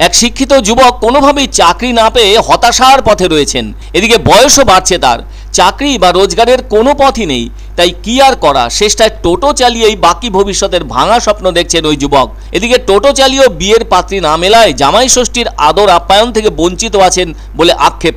এক শিক্ষিত যুবক কোনোভাবেই চাকরি না পেয়ে হতাশার পথে রয়েছেন। এদিকে বয়সও বাড়ছে তার, চাকরি বা রোজগারের কোনো পথই নেই। তাই কি আর করা, শেষটায় টোটো চালিয়েই বাকি ভবিষ্যতের ভাঙা স্বপ্ন দেখছেন ওই যুবক। এদিকে টোটো চালিয়েও বিয়ের পাত্রী না মেলায় জামাই ষষ্ঠীর আদর আপ্যায়ন থেকে বঞ্চিত আছেন বলে আক্ষেপ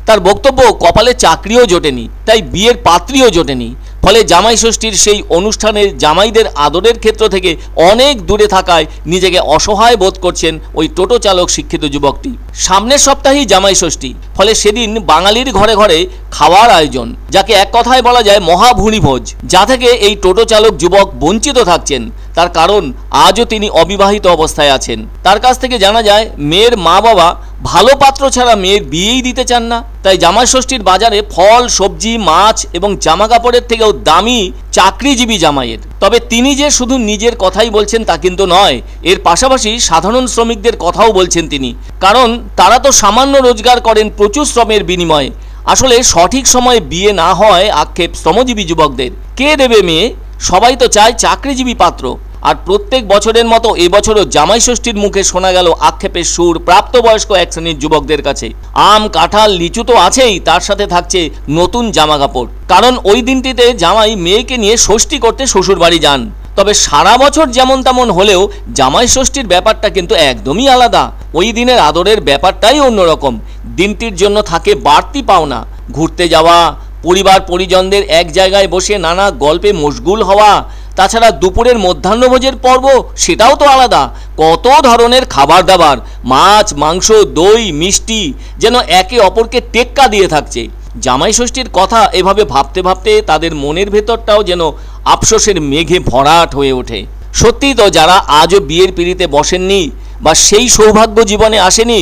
তার বক্তব্য, কপালে চাকরিও জোটেনি, তাই বিয়ের পাত্রীও জোটেনি। ফলে জামাই ষষ্ঠীর সেই অনুষ্ঠানের জামাইদের আদরের ক্ষেত্র থেকে অনেক দূরে থাকায় নিজেকে অসহায় বোধ করছেন ওই টোটো চালক শিক্ষিত যুবকটি। সামনের সপ্তাহেই জামাই ষষ্ঠী, ফলে সেদিন বাঙালির ঘরে ঘরে খাওয়ার আয়োজন, যাকে এক কথায় বলা যায় মহাভুরিভোজ, যা থেকে এই টোটো চালক যুবক বঞ্চিত থাকছেন। তার কারণ আজও তিনি অবিবাহিত অবস্থায় আছেন। তার কাছ থেকে জানা যায় মেয়ের মা বাবা ভালো পাত্র ছাড়া মেয়ের বিয়েই দিতে চান না। তাই জামাই ষষ্ঠীর বাজারে ফল, সবজি, মাছ এবং জামা কাপড়ের থেকেও দামি চাকরিজীবী জামাইয়ের। তবে তিনি যে শুধু নিজের কথাই বলছেন তা কিন্তু নয়, এর পাশাপাশি সাধারণ শ্রমিকদের কথাও বলছেন তিনি। কারণ তারা তো সামান্য রোজগার করেন প্রচুর শ্রমের বিনিময়ে। আসলে সঠিক সময়ে বিয়ে না হয় আক্ষেপ শ্রমজীবী যুবকদের। কে দেবে মেয়ে? সবাই তো চায় চাকরিজীবী পাত্র। আর প্রত্যেক বছরের মতো এবছরও জামাই ষষ্ঠীর মুখে শোনা গেল আক্ষেপের সুর প্রাপ্তবয়স্ক এক শ্রেণীর যুবকদের কাছে। আম, কাঁঠাল, লিচু তো আছেই, তার সাথে থাকছে নতুন জামা কাপড়। কারণ ওই দিনটিতে জামাই মেয়েকে নিয়ে ষষ্ঠী করতে শ্বশুর বাড়ি যান। তবে সারা বছর যেমন তেমন হলেও জামাই ষষ্ঠীর ব্যাপারটা কিন্তু একদমই আলাদা। ওই দিনের আদরের ব্যাপারটাই অন্যরকম। দিনটির জন্য থাকে বাড়তি পাওনা, ঘুরতে যাওয়া, পরিবার পরিজনদের এক জায়গায় বসে নানা গল্পে মশগুল হওয়া, তাছাড়া দুপুরের মধ্যাহ্নভোজের পর্ব, সেটাও তো আলাদা। কত ধরনের খাবার দাবার, মাছ, মাংস, দই, মিষ্টি, যেন একে অপরকে টেক্কা দিয়ে থাকছে। জামাই ষষ্ঠীর কথা এভাবে ভাবতে ভাবতে তাদের মনের ভেতরটাও যেন আফসোসের মেঘে ভরাট হয়ে ওঠে। সত্যিই তো, যারা আজও বিয়ের পিঁড়িতে বসেননি বা সেই সৌভাগ্য জীবনে আসেনি,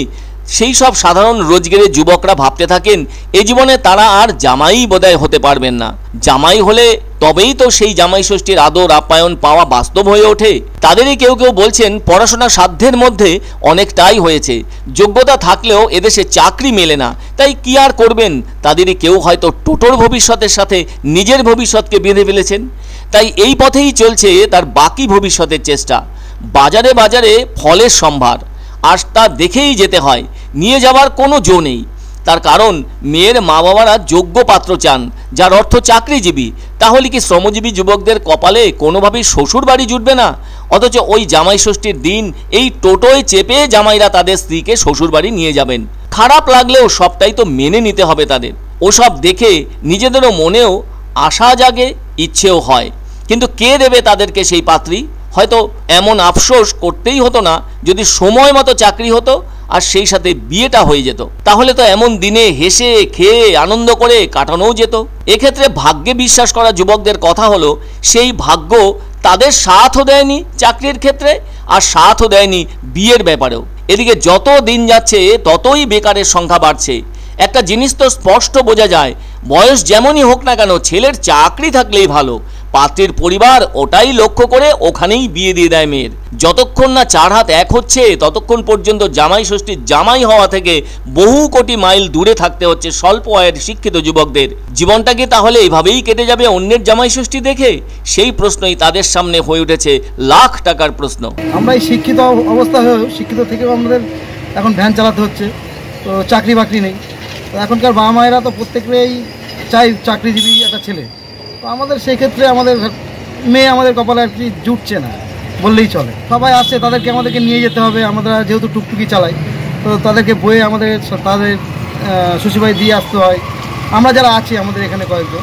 সেই সব সাধারণ রোজগারের যুবকরা ভাবতে থাকেন এ জীবনে তারা আর জামাই বোধহয় হতে পারবেন না। জামাই হলে তবেই তো সেই জামাই ষষ্ঠীর আদর আপ্যায়ন পাওয়া বাস্তব হয়ে ওঠে। তাদেরই কেউ কেউ বলছেন পড়াশোনা সাধ্যের মধ্যে অনেকটাই হয়েছে, যোগ্যতা থাকলেও এদেশে চাকরি মেলে না, তাই কি আর করবেন। তাদেরই কেউ হয়তো টোটোর ভবিষ্যতের সাথে নিজের ভবিষ্যৎকে বেঁধে ফেলেছেন। তাই এই পথেই চলছে তার বাকি ভবিষ্যতের চেষ্টা। বাজারে বাজারে ফলের সম্ভার, আর তা দেখেই যেতে হয়, নিয়ে যাওয়ার কোনো জো নেই। তার কারণ মেয়ের মা বাবারা যোগ্য পাত্র চান, যার অর্থ চাকরিজীবী। তাহলে কি শ্রমজীবী যুবকদের কপালে কোনোভাবেই শ্বশুর বাড়ি জুটবে না? অথচ ওই জামাই ষষ্ঠীর দিন এই টোটোয় চেপে জামাইরা তাদের স্ত্রীকে শ্বশুর বাড়ি নিয়ে যাবেন। খারাপ লাগলেও সবটাই তো মেনে নিতে হবে তাদের। ওসব দেখে নিজেদেরও মনেও আশা জাগে, ইচ্ছেও হয়, কিন্তু কে দেবে তাদেরকে সেই পাত্রী? হয়তো এমন আফসোস করতেই হতো না যদি সময় মতো চাকরি হতো আর সেই সাথে বিয়েটা হয়ে যেত। তাহলে তো এমন দিনে হেসে খেয়ে আনন্দ করে কাটানোও যেত। এক্ষেত্রে ভাগ্যে বিশ্বাস করা যুবকদের কথা হলো, সেই ভাগ্য তাদের সাথও দেয়নি চাকরির ক্ষেত্রে, আর সাথও দেয়নি বিয়ের ব্যাপারেও। এদিকে যত দিন যাচ্ছে ততই বেকারের সংখ্যা বাড়ছে। একটা জিনিস তো স্পষ্ট বোঝা যায়, বয়স যেমনই হোক না কেন, ছেলের চাকরি থাকলেই ভালো। পাত্রের পরিবার ওটাই লক্ষ্য করে ওখানেই বিয়ে দিয়ে দেয় মেয়ের। যতক্ষণ না চার হাত এক হচ্ছে ততক্ষণ পর্যন্ত জামাই ষষ্ঠীর জামাই হওয়া থেকে বহু কোটি মাইল দূরে থাকতে হচ্ছে স্বল্প আয়ের শিক্ষিত যুবকদের। জীবনটা কি তাহলে এইভাবেই কেটে যাবে অন্যের জামাই ষষ্ঠী দেখে? সেই প্রশ্নই তাদের সামনে হয়ে উঠেছে লাখ টাকার প্রশ্ন। আমরা এই শিক্ষিত অবস্থা হয়েও, শিক্ষিত থেকেও আমাদের এখন ভ্যান চালাতে হচ্ছে, তো চাকরি বাকরি নেই। তো এখনকার বাবা মায়েরা তো প্রত্যেকেই চাই চাকরিজীবী একটা ছেলে। তো আমাদের সেই ক্ষেত্রে আমাদের মেয়ে আমাদের কপালে আর কি জুটছে না বললেই চলে। সবাই আসছে, তাদেরকে আমাদেরকে নিয়ে যেতে হবে। আমরা যেহেতু টুকটুকি চালাই, তো তাদেরকে বয়ে আমাদের তাদের শ্বশুরবাড়ি দিয়ে আসতে হয়। আমরা যারা আছি আমাদের এখানে কয়েকজন,